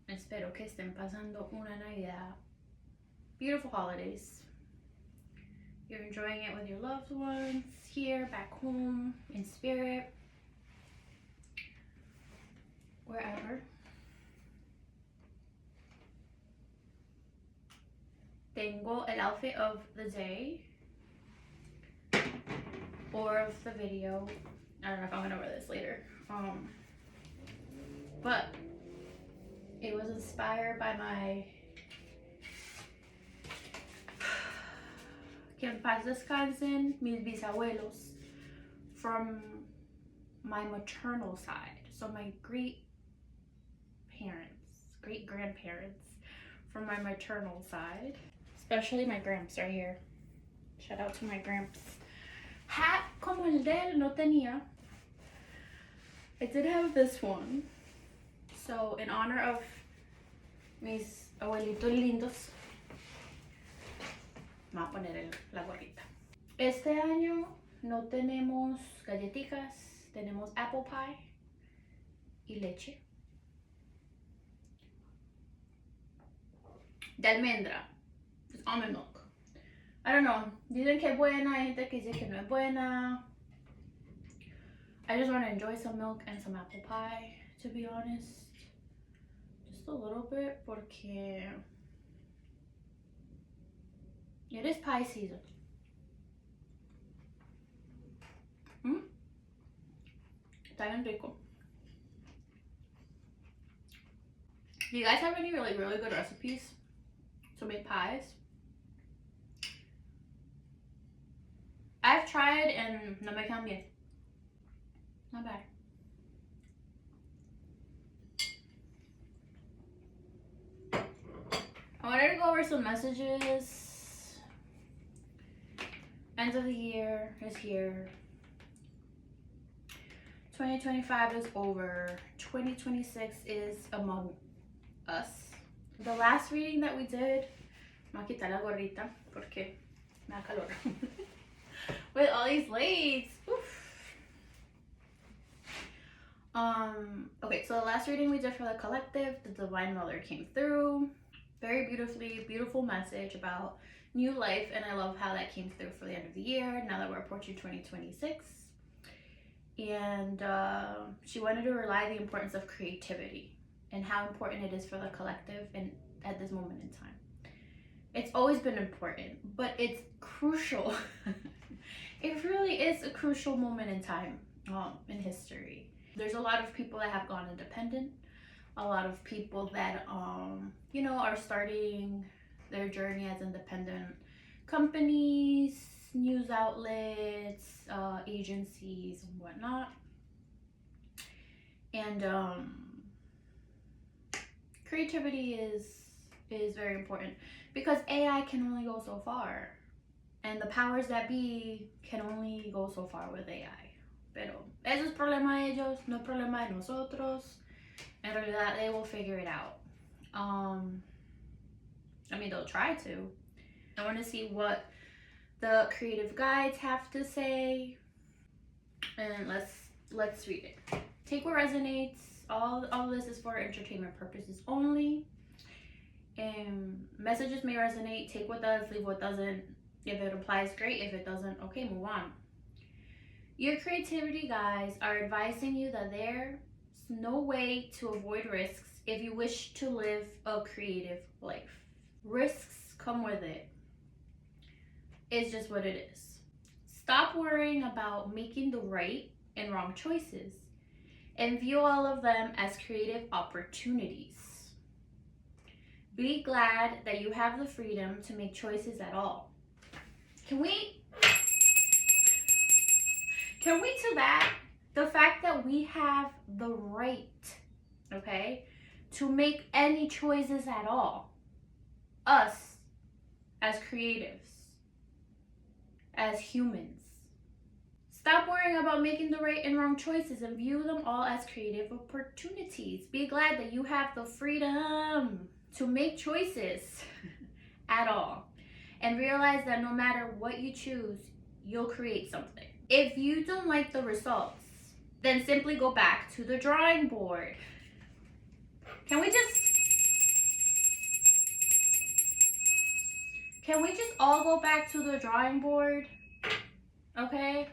Espero que estén pasando una Navidad. Beautiful holidays. You're enjoying it with your loved ones here, back home, in spirit, wherever. Tengo el outfit of the day or of the video. I don't know if I'm gonna wear this later. But it was inspired by my que en paz descansen mis bisabuelos from my maternal side. So my great grandparents from my maternal side. Especially my gramps right here. Shout out to my gramps. Hat como el de él no tenía. I did have this one. So in honor of mis abuelitos lindos, me voy a poner la gorrita. Este año no tenemos galletitas, tenemos apple pie y leche. De almendra. It's almond milk. I don't know. Dicen que es buena, hay gente que dice que no es buena. I just want to enjoy some milk and some apple pie, to be honest. Just a little bit, porque it is pie season. Está bien rico. Do you guys have any really good recipes to make pies? I've tried and no me quedan bien. Not bad. I wanted to go over some messages. End of the year is here. 2025 is over. 2026 is among us. The last reading that we did, me voy a quitar la gorrita porque me da calor. With all these lights. Oof. Okay, so the last reading we did for the collective, the Divine Mother came through very beautifully. Beautiful message about new life, and I love how that came through for the end of the year now that we're approaching 2026. And she wanted to rely the importance of creativity and how important it is for the collective and at this moment in time. It's always been important, but it's crucial. It really is a crucial moment in time in history. There's a lot of people that have gone independent, a lot of people that you know, are starting their journey as independent companies, news outlets, agencies and whatnot. And creativity is very important because AI can only go so far, and the powers that be can only go so far with AI. Pero eso es problema de ellos, no es problema de nosotros. En realidad, they will figure it out. I mean, they'll try to. I want to see what the creative guides have to say, and let's read it. Take what resonates. All this is for entertainment purposes only. Messages may resonate. Take what does, leave what doesn't. If it applies, great. If it doesn't, okay, move on. Your creativity guys are advising you that there's no way to avoid risks if you wish to live a creative life. Risks come with it. It's just what it is. Stop worrying about making the right and wrong choices and view all of them as creative opportunities. Be glad that you have the freedom to make choices at all. Can we to that, the fact that we have the right, okay, to make any choices at all. Us as creatives, as humans. Stop worrying about making the right and wrong choices and view them all as creative opportunities. Be glad that you have the freedom to make choices at all. And realize that no matter what you choose, you'll create something. If you don't like the results, then simply go back to the drawing board. Can we just Can we just all go back to the drawing board? Okay?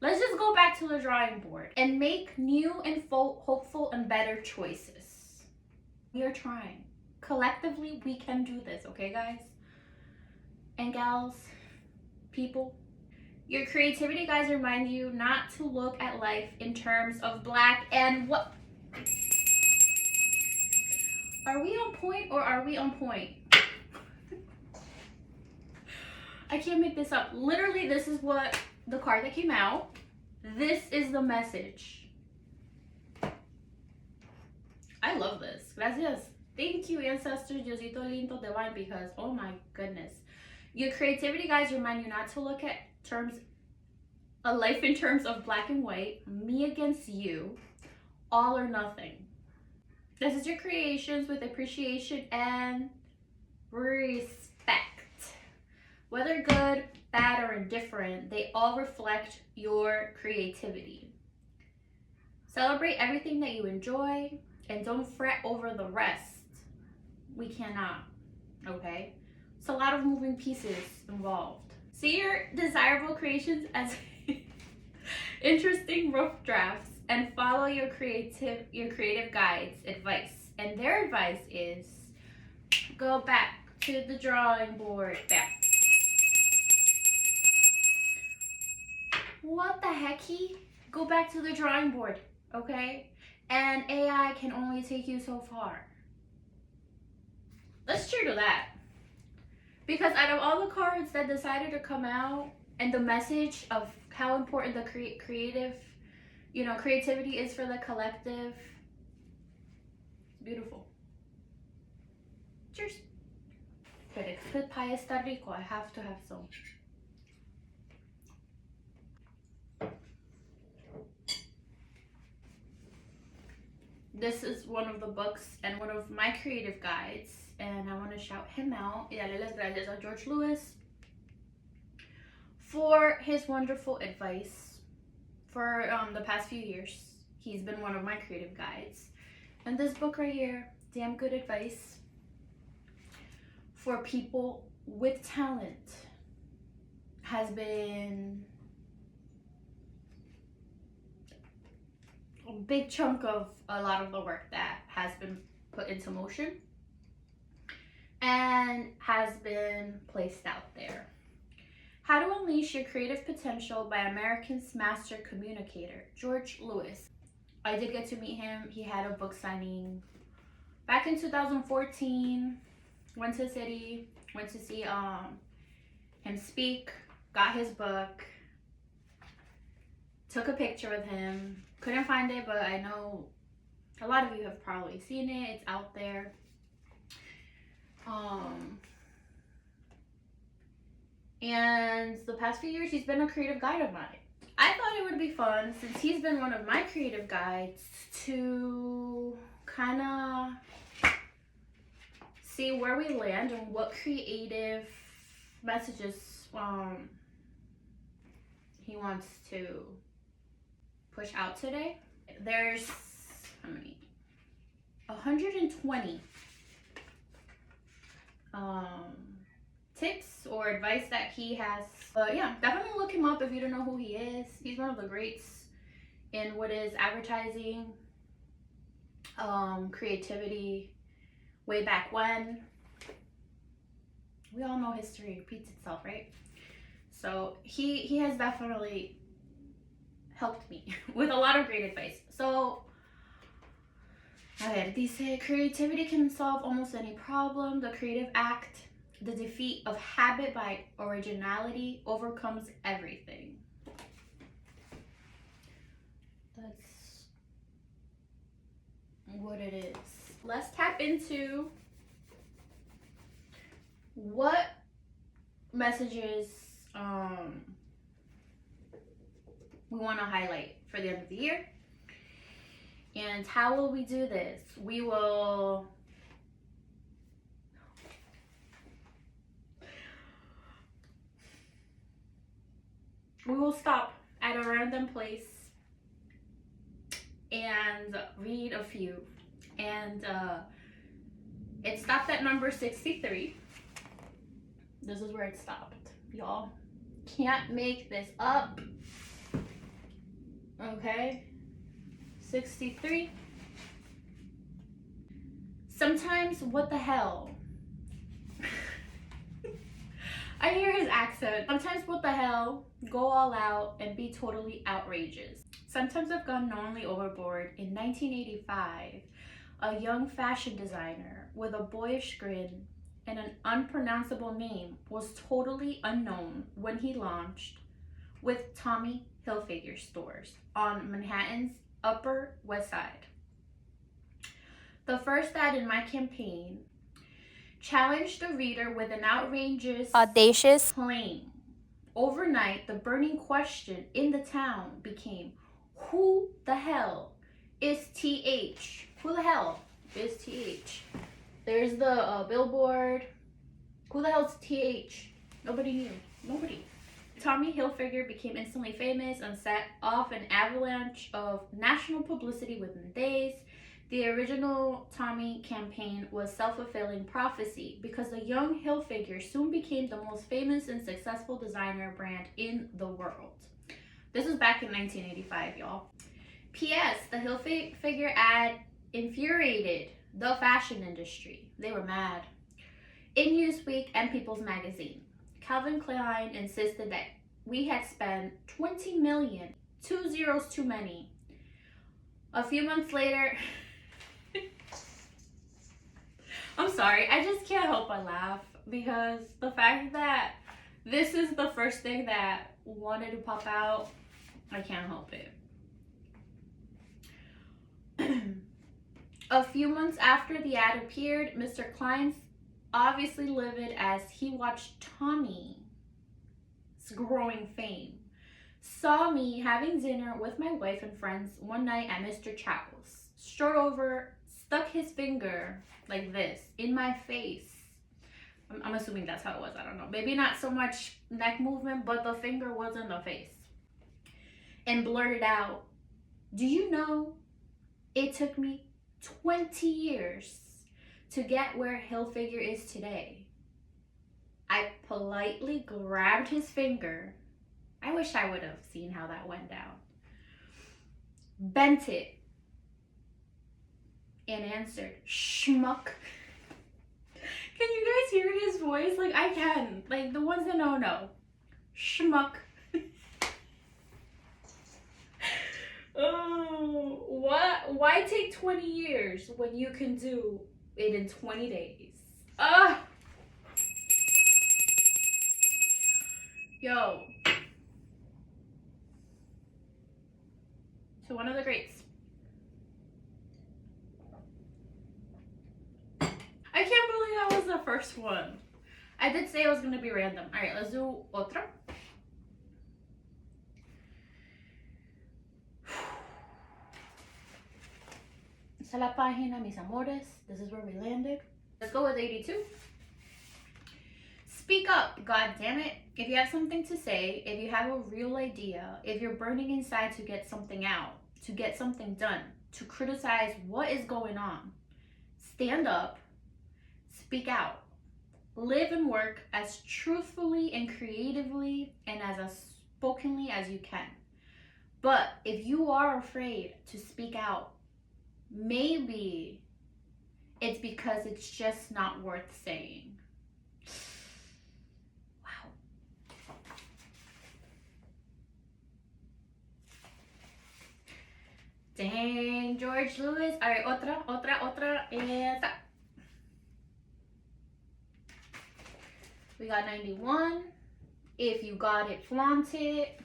Let's just go back to the drawing board and make new and hopeful and better choices. We are trying. Collectively, we can do this, okay, guys? And gals, people. Your creativity guides remind you not to look at life in terms of black and what. Are we on point or are we on point? I can't make this up. Literally, this is what the card that came out. This is the message. I love this. Gracias. Thank you, ancestors, Diosito lindo divine, because oh my goodness. Your creativity guides remind you not to look at a life in terms of black and white, me against you, all or nothing. This is your creations with appreciation and respect. Whether good, bad, or indifferent, they all reflect your creativity. Celebrate everything that you enjoy and don't fret over the rest. We cannot, okay? It's a lot of moving pieces involved. See your desirable creations as interesting rough drafts and follow your creative guides' advice. And their advice is go back to the drawing board. Back. What the hecky? Go back to the drawing board, okay? And AI can only take you so far. Let's cheer to that. Because out of all the cards that decided to come out and the message of how important the creativity is for the collective, it's beautiful. Cheers. But it could pie está rico. I have to have some. This is one of the books and one of my creative guides, and I want to shout him out. Y darle las gracias a George Lewis for his wonderful advice for the past few years. He's been one of my creative guides. And this book right here, Damn Good Advice for People with Talent, has been a big chunk of a lot of the work that has been put into motion and has been placed out there. How to Unleash Your Creative Potential by American's Master Communicator, George Lewis. I did get to meet him. He had a book signing back in 2014. Went to the city, went to see him speak, got his book, took a picture with him. Couldn't find it, but I know a lot of you have probably seen it. It's out there. And the past few years, he's been a creative guide of mine. I thought it would be fun, since he's been one of my creative guides, to kind of see where we land and what creative messages he wants to push out today. There's how many? 120 tips or advice that he has. But yeah, definitely look him up if you don't know who he is. He's one of the greats in what is advertising, creativity, way back when. We all know history repeats itself, right? So he has definitely helped me with a lot of great advice. So, a ver, dice, creativity can solve almost any problem. The creative act, the defeat of habit by originality, overcomes everything. That's what it is. Let's tap into what messages we want to highlight for the end of the year. And how will we do this? We will stop at a random place and read a few. And it stopped at number 63. This is where it stopped. Y'all can't make this up. Okay. 63. Sometimes, what the hell? I hear his accent. Sometimes, what the hell? Go all out and be totally outrageous. Sometimes I've gone knowingly overboard. In 1985, a young fashion designer with a boyish grin and an unpronounceable name was totally unknown when he launched with Tommy Hilfiger stores on Manhattan's Upper West Side. The first ad in my campaign challenged the reader with an outrageous, audacious claim. Overnight, the burning question in the town became, who the hell is TH? Who the hell is TH? There's the billboard. Who the hell's TH? Nobody knew. Nobody. Tommy Hilfiger became instantly famous and set off an avalanche of national publicity within days. The original Tommy campaign was self-fulfilling prophecy because the young Hilfiger soon became the most famous and successful designer brand in the world. This was back in 1985, y'all. P.S. The Hilfiger ad infuriated the fashion industry. They were mad. In Newsweek and People's Magazine, Calvin Klein insisted that we had spent 20 million, 2 zeros too many. A few months later, I'm sorry, I just can't help but laugh because the fact that this is the first thing that wanted to pop out, I can't help it. A few months after the ad appeared, Mr. Klein's obviously livid as he watched Tommy's growing fame. Saw me having dinner with my wife and friends one night at Mr. Chow's. Strode over, stuck his finger like this in my face. I'm assuming that's how it was. I don't know. Maybe not so much neck movement, but the finger was in the face. And blurted out, do you know it took me 20 years to get where Hilfiger is today? I politely grabbed his finger. I wish I would have seen how that went down. Bent it and answered, schmuck. Can you guys hear his voice? Like, I can. Like, the ones that know. Schmuck. Oh, what? Why take 20 years when you can do it in 20 days? Ah! Yo. So one of the greats. I can't believe that was the first one. I did say it was going to be random. All right, let's do otra. Esa la página, mis amores. This is where we landed. Let's go with 82. Speak up, god damn it. If you have something to say, if you have a real idea, if you're burning inside to get something out, to get something done, to criticize what is going on, stand up, speak out. Live and work as truthfully and creatively and as spokenly as you can. But if you are afraid to speak out, maybe it's because it's just not worth saying. Wow. Dang, George Lewis. All right, otra. Esa. We got 91. If you got it, flaunt it.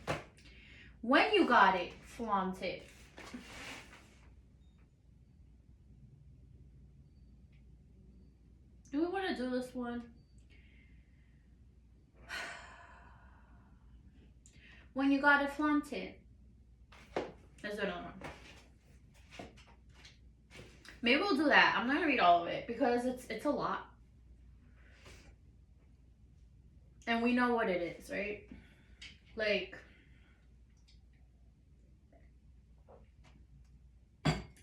When you got it, flaunt it. Do we want to do this one? When you got it, flaunt it. Let's do another one. Maybe we'll do that. I'm not gonna read all of it because it's a lot. And we know what it is, right? Like,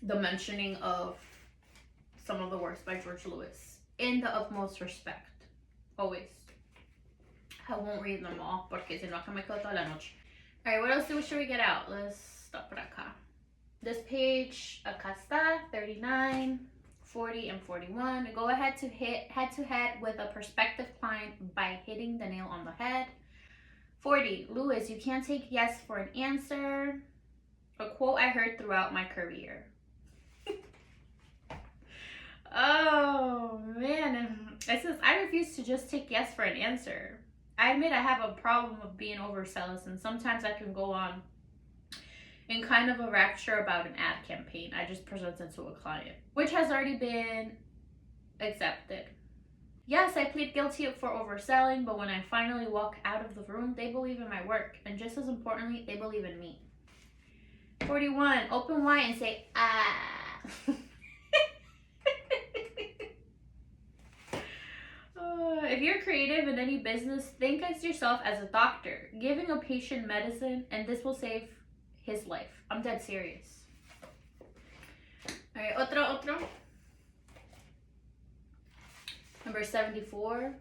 the mentioning of some of the works by George Lewis in the utmost respect. Always. I won't read them all porque si no acá me quedo toda la noche. Alright, what else should we get out? Let's stop por acá. This page, acá está, 39, 40, and 41. Go ahead to hit head-to-head with a prospective client by hitting the nail on the head. 40, Lewis, you can't take yes for an answer. A quote I heard throughout my career. Oh, man. It says, I refuse to just take yes for an answer. I admit I have a problem of being overzealous, and sometimes I can go on in kind of a rapture about an ad campaign I just presented to a client, which has already been accepted. Yes, I plead guilty for overselling, but when I finally walk out of the room, they believe in my work, and just as importantly, they believe in me. 41, open wide and say, ah. If you're creative in any business, think of yourself as a doctor, giving a patient medicine, and this will save his life. I'm dead serious. All right, otro. Number 74.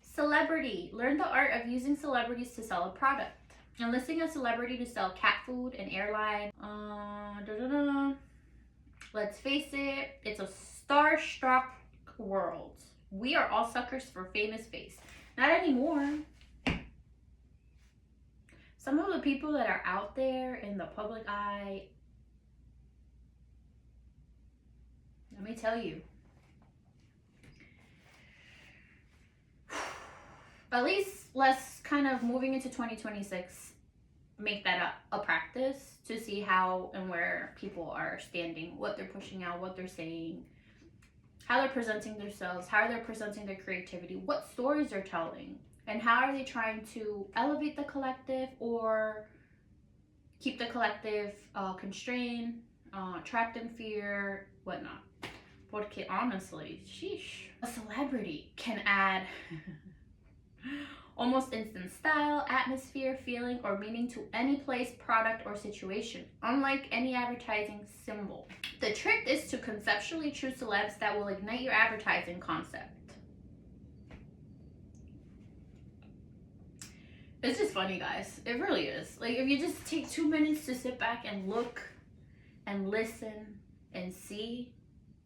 Celebrity. Learn the art of using celebrities to sell a product. Enlisting a celebrity to sell cat food, an airline. Let's face it, it's a starstruck world. We are all suckers for famous face. Not anymore. Some of the people that are out there in the public eye, let me tell you, at least let's kind of moving into 2026 make that a practice to see how and where people are standing, what they're pushing out, what they're saying, how they're presenting themselves, how they're presenting their creativity, what stories they're telling, and how are they trying to elevate the collective or keep the collective constrained, trapped in fear, whatnot. Porque honestly, sheesh, a celebrity can add almost instant style, atmosphere, feeling, or meaning to any place, product, or situation, unlike any advertising symbol. The trick is to conceptually choose celebs that will ignite your advertising concept. It's just funny, guys. It really is. Like, if you just take 2 minutes to sit back and look and listen and see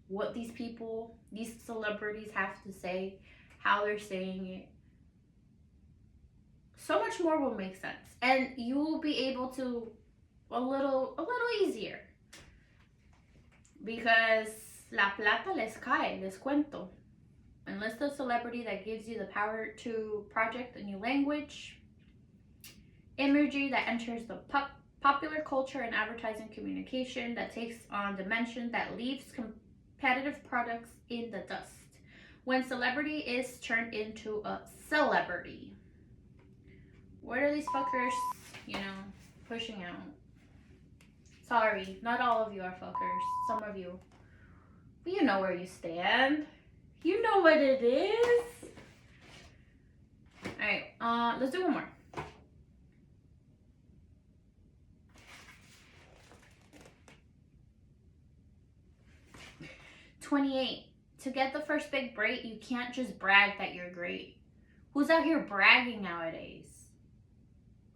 what these people, these celebrities have to say, how they're saying it, so much more will make sense, and you will be able to a little easier, because la plata les cae, les cuento. Enlist a celebrity that gives you the power to project a new language, imagery that enters the popular culture and advertising communication, that takes on dimension, that leaves competitive products in the dust. When celebrity is turned into a celebrity. What are these fuckers, pushing out? Sorry, not all of you are fuckers. Some of you. But you know where you stand. You know what it is. Alright, let's do one more. $28. To get the first big break, you can't just brag that you're great. Who's out here bragging nowadays?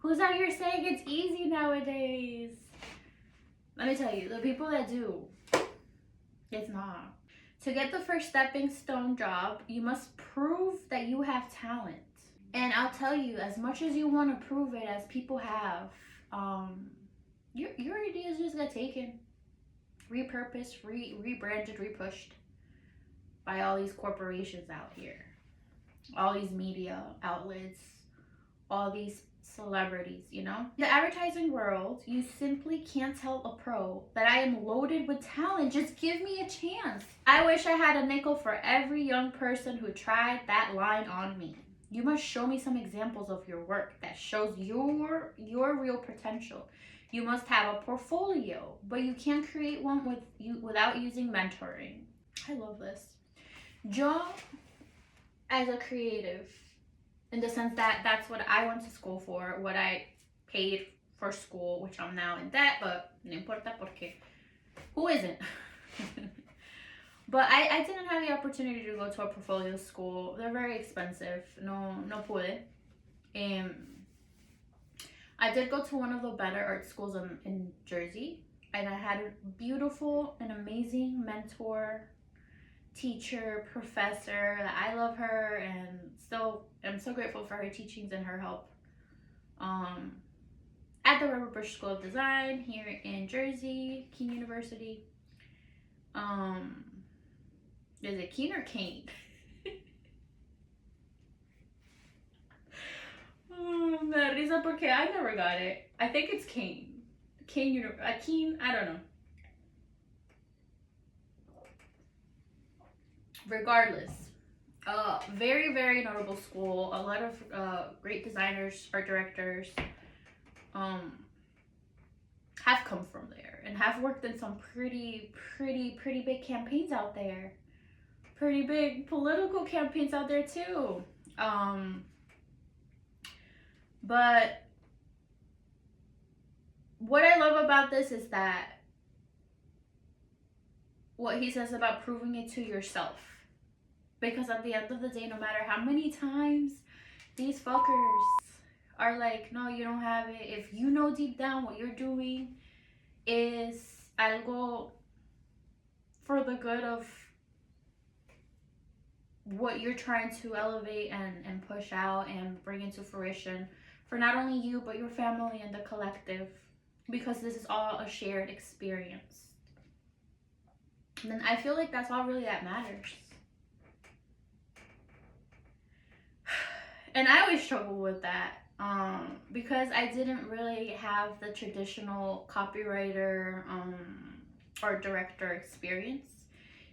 Who's out here saying it's easy nowadays? Let me tell you, the people that do, it's not. To get the first stepping stone job, you must prove that you have talent. And I'll tell you, as much as you want to prove it, as people have, your ideas just get taken, repurposed, rebranded, repushed by all these corporations out here, all these media outlets, all these celebrities, The advertising world, you simply can't tell a pro that I am loaded with talent. Just give me a chance. I wish I had a nickel for every young person who tried that line on me. You must show me some examples of your work that shows your real potential. You must have a portfolio, but you can't create one without using mentoring. I love this. Yo, as a creative, in the sense that that's what I went to school for, what I paid for school, which I'm now in debt, but no importa porque who isn't? But I didn't have the opportunity to go to a portfolio school. They're very expensive. No pude. Um, I did go to one of the better art schools in Jersey, and I had a beautiful and amazing mentor, teacher, professor. I love her, and still I'm so grateful for her teachings and her help. Um, at the River Bush School of Design here in Jersey, Keene University. Is it Keene or Kane? Me da risa porque I never got it. I think it's Kane. Kane, I don't know. Regardless, very, very notable school. A lot of great designers, art directors, um, have come from there and have worked in some pretty big campaigns out there. Pretty big political campaigns out there too. But what I love about this is that what he says about proving it to yourself. Because at the end of the day, no matter how many times these fuckers are like, no, you don't have it. If you know deep down what you're doing is algo for the good of what you're trying to elevate and push out and bring into fruition for not only you, but your family and the collective. Because this is all a shared experience. And then I feel like that's all really that matters. And I always struggle with that because I didn't really have the traditional copywriter or director experience.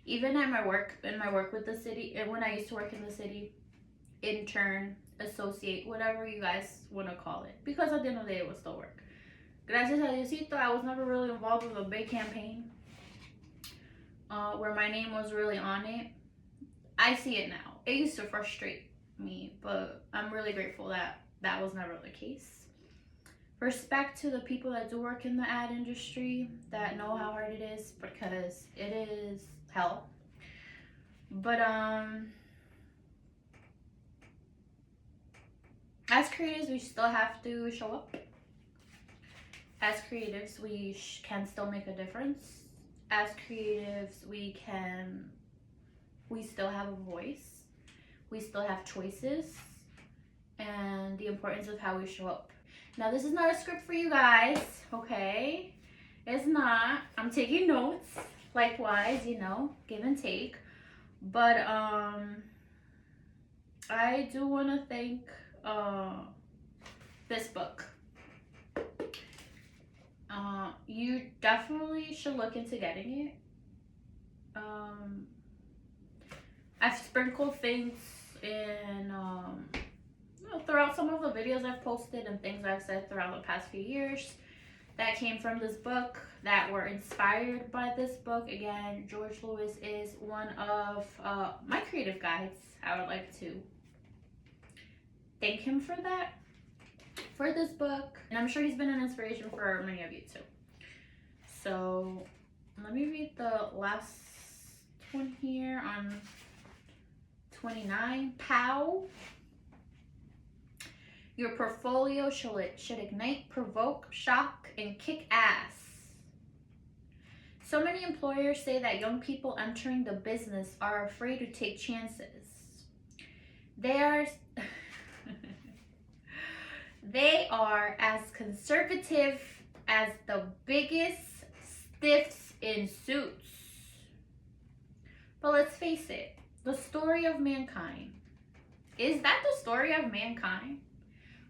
Even at my work, with the city, and when I used to work in the city, intern, associate, whatever you guys want to call it. Because at the end of the day, it was still work. Gracias a Diosito, I was never really involved with a big campaign where my name was really on it. I see it now. It used to frustrate me, but I'm really grateful that that was never the case. Respect to the people that do work in the ad industry that know how hard it is, because it is hell. But as creatives, we still have to show up. As creatives, we can still make a difference. As creatives, we still have a voice. We still have choices, and the importance of how we show up. Now, this is not a script for you guys, okay? It's not. I'm taking notes, likewise, give and take. But I do want to thank this book. You definitely should look into getting it. I've sprinkled things in throughout some of the videos I've posted and things I've said throughout the past few years that came from this book, that were inspired by this book. Again, George Lewis is one of my creative guides. I would like to thank him for that, for this book, and I'm sure he's been an inspiration for many of you too. So let me read the last one here on 29. POW. Your portfolio should ignite, provoke, shock, and kick ass. So many employers say that young people entering the business are afraid to take chances. They are as conservative as the biggest stiffs in suits. But let's face it, the story of mankind. Is that the story of mankind?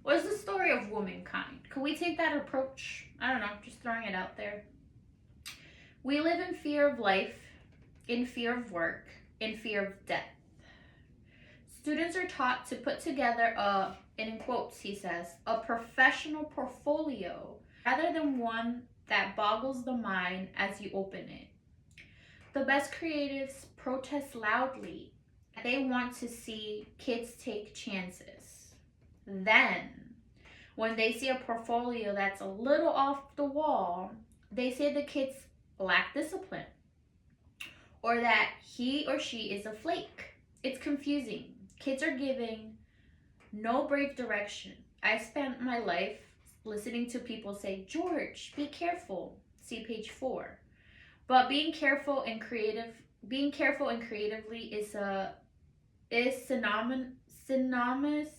What is the story of womankind? Could we take that approach? I don't know, just throwing it out there. We live in fear of life, in fear of work, in fear of death. Students are taught to put together a, and in quotes he says, a professional portfolio rather than one that boggles the mind as you open it. The best creatives protest loudly. They want to see kids take chances. Then, when they see a portfolio that's a little off the wall, they say the kids lack discipline or that he or she is a flake. It's confusing. Kids are giving no brave direction. I spent my life listening to people say, George, be careful. See page 4. But being careful and creatively is synonymous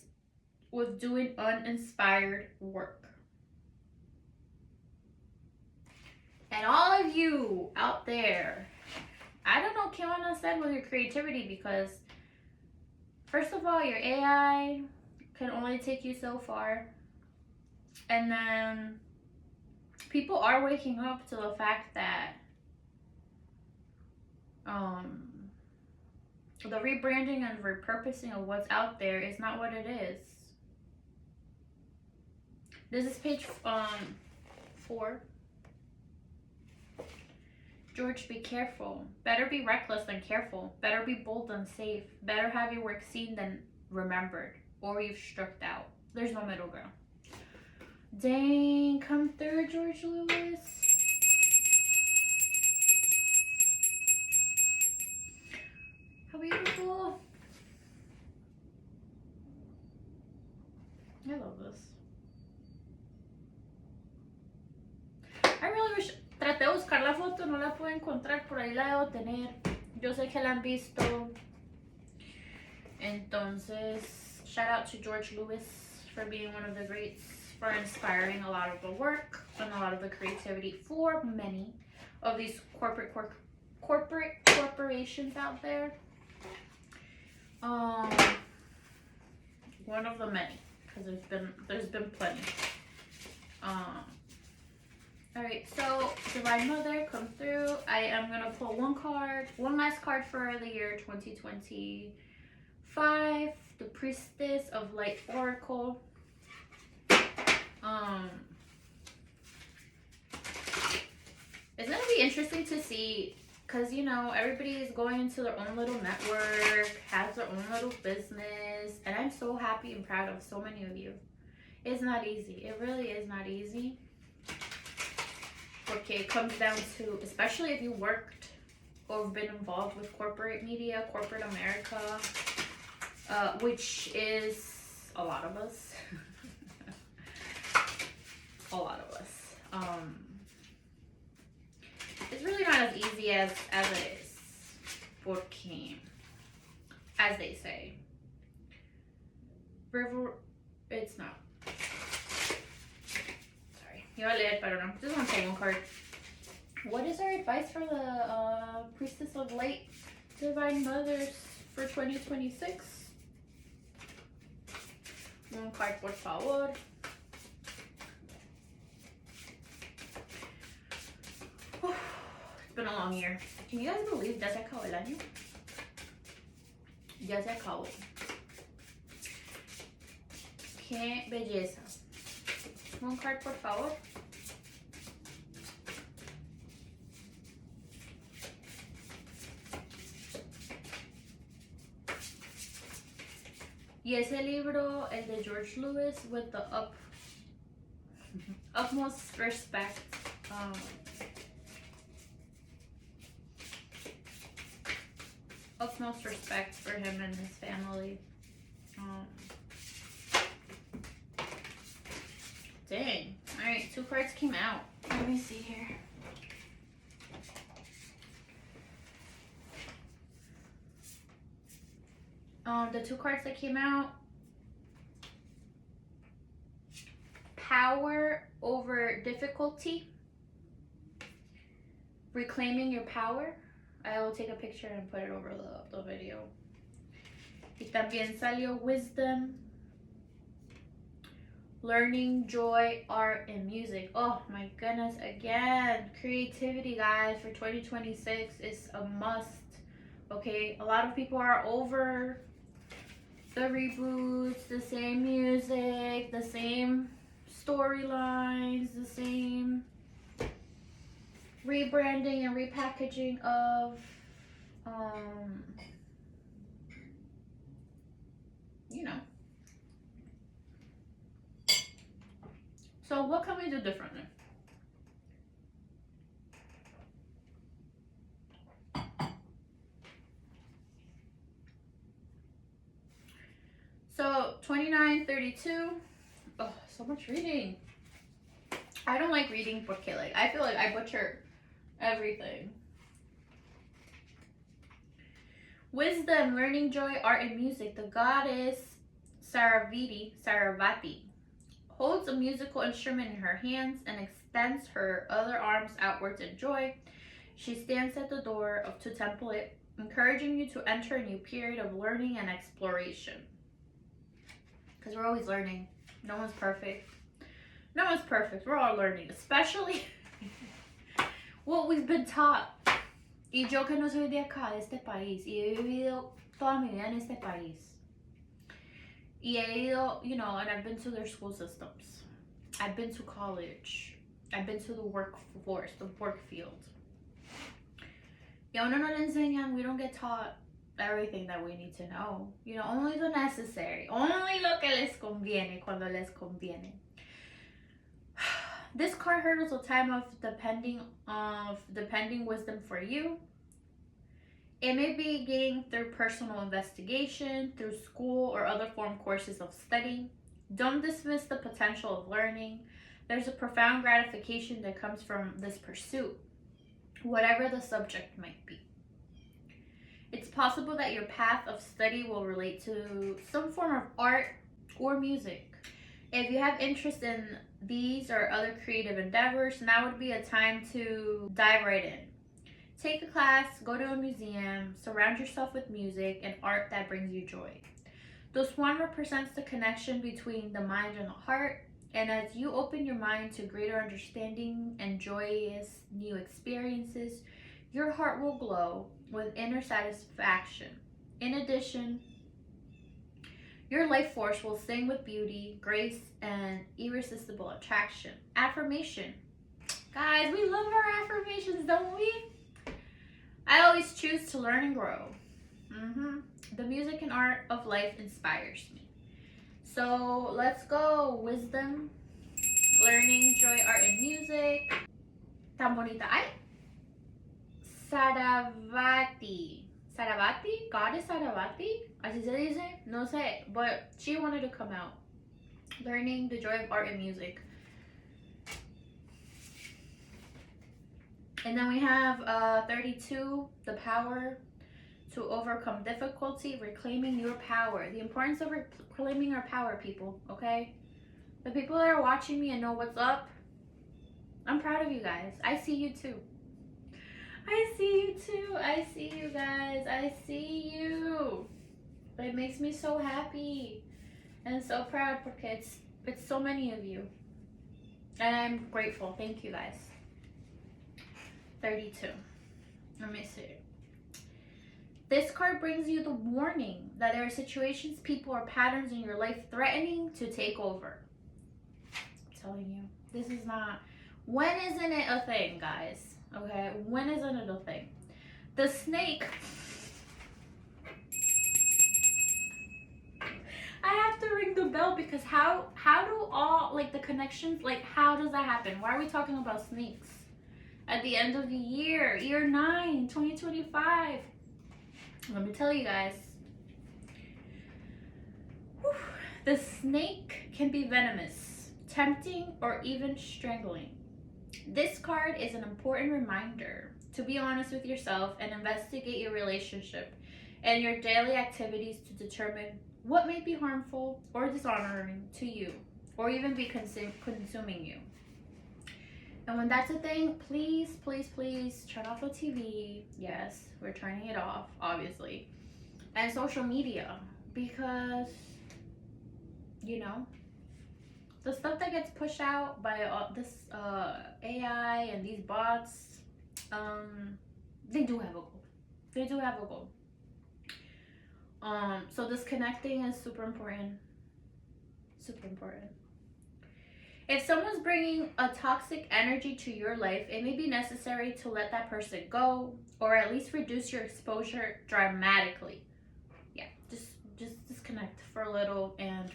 with doing uninspired work. And all of you out there, I don't know qué van a hacer with your creativity, because first of all, your AI can only take you so far. And then people are waking up to the fact that the rebranding and repurposing of what's out there is not what it is. This is page 4. George, be careful. Better be reckless than careful. Better be bold than safe. Better have your work seen than remembered, or you've struck out. There's no middle ground. Dang, come through, George Lewis. How beautiful. I love this. I really wish. Traté de buscar la foto, no la puedo encontrar, por ahí la debo tener. Yo sé que la han visto. Entonces, shout out to George Lewis for being one of the greats, for inspiring a lot of the work and a lot of the creativity for many of these corporate corporations out there. One of the many, because there's been plenty. Alright, so Divine Mother, come through. I am gonna pull one last card for the year 2025. The Priestess of Light Oracle. It's gonna be interesting to see, because you know, everybody is going into their own little network, has their own little business, and I'm so happy and proud of so many of you. It's not easy. It really is not easy. Okay, it comes down to, especially if you worked or been involved with corporate media, corporate America, which is a lot of us. A lot of us. It's really not as easy as it is. Porque, as they say, it's not. You want to leer, pero no. Just want to take one card. What is our advice for the Priestess of Light Divine Mothers for 2026? One card, por favor. It's been a long year. Can you guys believe ya se acabó el año? Ya se acabó. Qué belleza. One card, por favor. Y ese libro, el de George Lewis, with the utmost respect. Utmost respect for him and his family. Dang. Alright, 2 cards came out. Let me see here. The 2 cards that came out. Power over difficulty. Reclaiming your power. I will take a picture and put it over the video. Y también salió wisdom. Learning, joy, art, and music. Oh my goodness, again, creativity, guys, for 2026 is a must. Okay, a lot of people are over the reboots, the same music, the same storylines, the same rebranding and repackaging of you know. So what can we do differently? 29, 32. Oh, so much reading. I don't like reading porque like I feel like I butcher everything. Wisdom, learning, joy, art, and music. The goddess Saravati holds a musical instrument in her hands and extends her other arms outwards in joy. She stands at the door to temple it, encouraging you to enter a new period of learning and exploration. Because we're always learning. No one's perfect. No one's perfect. We're all learning, especially what we've been taught. Y yo que no soy de acá, de este país, y he vivido toda mi vida en este país. Y he ido, you know, and I've been to their school systems. I've been to college. I've been to the workforce, the work field. Y a uno no le enseñan, we don't get taught everything that we need to know. You know, only the necessary. Only lo que les conviene cuando les conviene. This card hurdles a time of depending wisdom for you. It may be gained through personal investigation, through school or other form courses of study. Don't dismiss the potential of learning. There's a profound gratification that comes from this pursuit, whatever the subject might be. It's possible that your path of study will relate to some form of art or music. If you have interest in these or other creative endeavors, now would be a time to dive right in. Take a class, go to a museum, surround yourself with music and art that brings you joy. The swan represents the connection between the mind and the heart, and as you open your mind to greater understanding and joyous new experiences, your heart will glow with inner satisfaction. In addition, your life force will sing with beauty, grace, and irresistible attraction. Affirmation. Guys, we love our affirmations, don't we? I always choose to learn and grow. The music and art of life inspires me. So let's go. Wisdom, learning, joy, art, and music. Tan bonita. Ay. Saravati. Saravati? Goddess Saravati? Así se dice? No sé. But she wanted to come out. Learning the joy of art and music. And then we have 32, the power to overcome difficulty, reclaiming your power. The importance of reclaiming our power, people, okay? The people that are watching me and know what's up, I'm proud of you guys. I see you too. I see you too. I see you guys. I see you. It makes me so happy and so proud because it's so many of you. And I'm grateful. Thank you guys. 32. Let me see. This card brings you the warning that there are situations, people, or patterns in your life threatening to take over. I'm telling you, this is not... When isn't it a thing, guys? Okay, when isn't it a thing? The snake... I have to ring the bell because how do all, like, the connections, like, how does that happen? Why are we talking about snakes? At the end of the year 9, 2025. Let me tell you guys. Whew. The snake can be venomous, tempting, or even strangling. This card is an important reminder to be honest with yourself and investigate your relationship and your daily activities to determine what may be harmful or dishonoring to you, or even be consuming you. And when that's a thing, please, please, please turn off the TV. Yes, we're turning it off, obviously. And social media, because, you know, the stuff that gets pushed out by this AI and these bots, they do have a goal. They do have a goal. So disconnecting is super important. Super important. If someone's bringing a toxic energy to your life, it may be necessary to let that person go, or at least reduce your exposure dramatically. Yeah, just disconnect for a little. And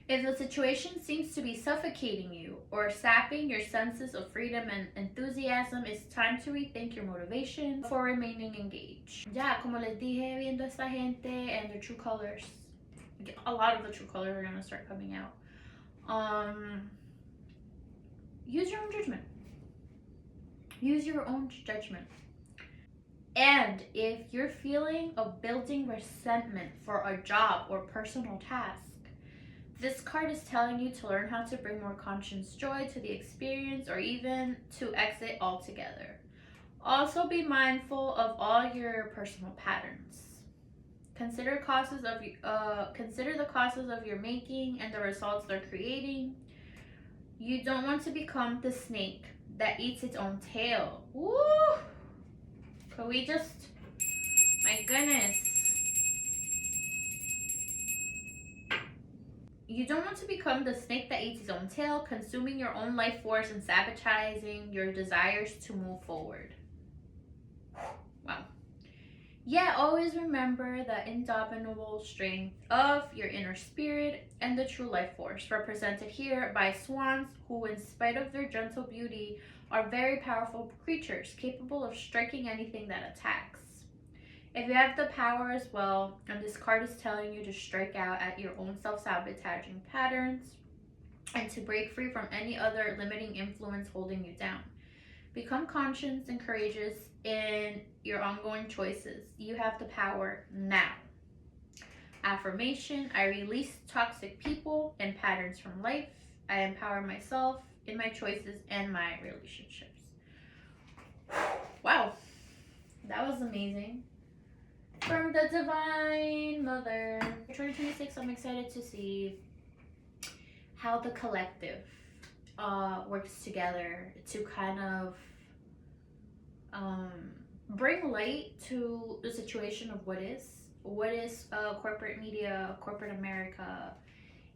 if the situation seems to be suffocating you or sapping your senses of freedom and enthusiasm, it's time to rethink your motivation for remaining engaged. Ya, como les dije, viendo a esta gente and their true colors. a lot of the true colors are gonna start coming out. Use your own judgment. Use your own judgment. And if you're feeling of building resentment for a job or personal task, this card is telling you to learn how to bring more conscious joy to the experience, or even to exit altogether. Also be mindful of all your personal patterns. Consider the causes of your making and the results they're creating. You don't want to become the snake that eats its own tail. Woo! Could we just, my goodness. You don't want to become the snake that eats its own tail, consuming your own life force and sabotaging your desires to move forward. Wow. Yeah, always remember the indomitable strength of your inner spirit and the true life force, represented here by swans, who, in spite of their gentle beauty, are very powerful creatures capable of striking anything that attacks. If you have the power as well, and this card is telling you to strike out at your own self-sabotaging patterns and to break free from any other limiting influence holding you down. Become conscious and courageous in your ongoing choices. You have the power now. Affirmation: I release toxic people and patterns from life. I empower myself in my choices and my relationships. Wow, that was amazing. From the Divine Mother. 2026, I'm excited to see how the collective works together to kind of bring light to the situation of what is corporate media, corporate America,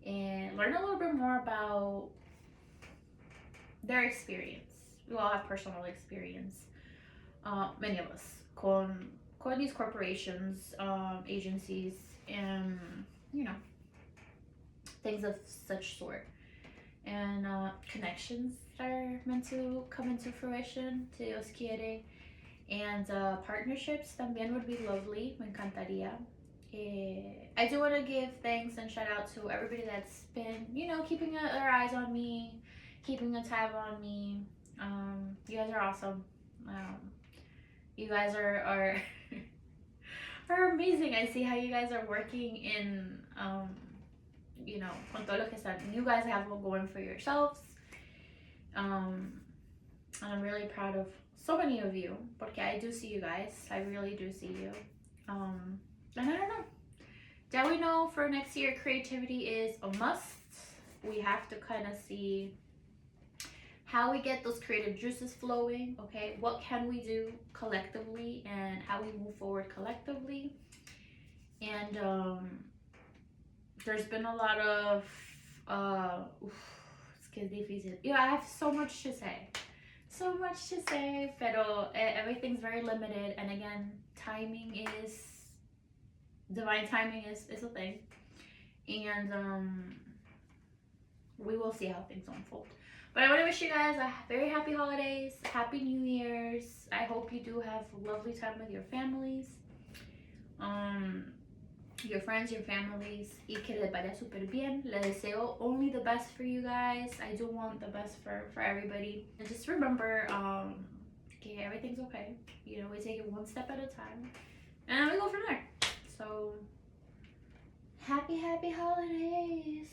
and learn a little bit more about their experience. We all have personal experience, many of us, con these corporations, agencies, and things of such sort, and connections that are meant to come into fruition, si Dios quiere, and partnerships también would be lovely. Me encantaría. I do want to give thanks and shout out to everybody that's been, keeping their eyes on me, keeping a tab on me. You guys are awesome. You guys are are amazing. I see how you guys are working in, con todo lo que están. You guys have one going for yourselves. And I'm really proud of so many of you, porque I do see you guys. I really do see you. And I don't know. Now we know for next year, creativity is a must. We have to kind of see how we get those creative juices flowing, okay? What can we do collectively and how we move forward collectively. And there's been a lot of, es que es difícil. I have so much to say. So much to say, pero everything's very limited. And again, divine timing is a thing. And we will see how things unfold. But I want to wish you guys a very happy holidays, happy New Year's. I hope you do have a lovely time with your families, your friends, your families, y que les vaya super bien. Les deseo only the best for you guys. I do want the best for everybody. And just remember, okay, everything's okay. We take it one step at a time, and we go from there. So, happy holidays.